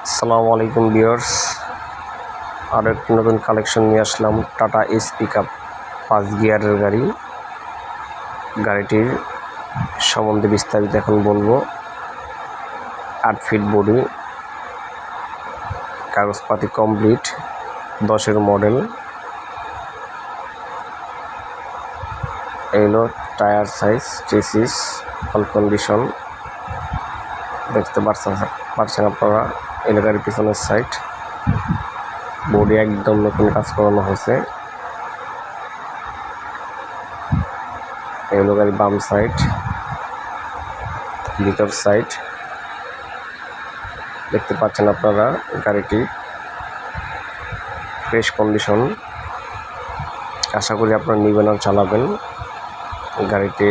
আসসালামু আলাইকুম ভিউয়ার্স, আর একটি নতুন কালেকশন নিয়ে আসলাম। টাটা এস পিকআপ 5 গিয়ারের গাড়িটির সম্বন্ধে বিস্তারিত এখন বলবো। 8 ফিট বডি, কাগজপাতি কমপ্লিট, 10-এর মডেল। এলো tyre size, chassis all condition দেখতে পারছেন আপনারা। এলো গাড়ির পিছনের সাইড, বডি একদম নতুন কাজ করানো হয়েছে। এলো গাড়ির বাম সাইড, ভিতর সাইড দেখতে পাচ্ছেন আপনারা। গাড়িটি ফ্রেশ কন্ডিশন, আশা করি আপনারা নেবেন আর চালাবেন। গাড়িটি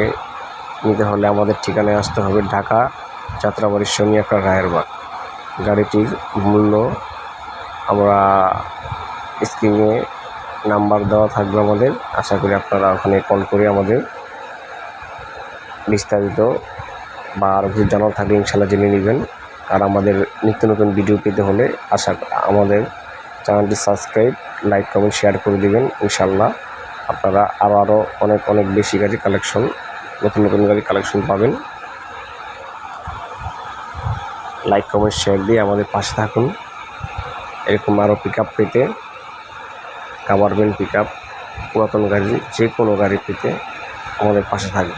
নিতে হলে আমাদের ঠিকানায় আসতে হবে, ঢাকা যাত্রাবাড়ি শনিয়াকা রায়েরবাগ। গাড়িটির মূল্য আমরা স্ক্রিনে নাম্বার দেওয়া থাকবে আমাদের, আশা করি আপনারা ওখানে কল করে আমাদের বিস্তারিত বা আরও কিছু জানার থাকলে ইনশাল্লাহ জেনে নেবেন। আর আমাদের নিত্য নতুন ভিডিও পেতে হলে আমাদের চ্যানেলটি সাবস্ক্রাইব, লাইক, কমেন্ট, শেয়ার করে দেবেন। ইনশাল্লাহ আপনারা আরও অনেক বেশি গাড়ি কালেকশন, নতুন গাড়ি কালেকশন পাবেন। লাইক, কমেন্ট, শেয়ার দিয়ে আমাদের পাশে থাকুন। এরকম আরও পিকআপ পেতে, কাভার ভ্যান পিকআপ, পুরাতন গাড়ি, যে কোনো গাড়ি পেতে আমাদের পাশে থাকবে।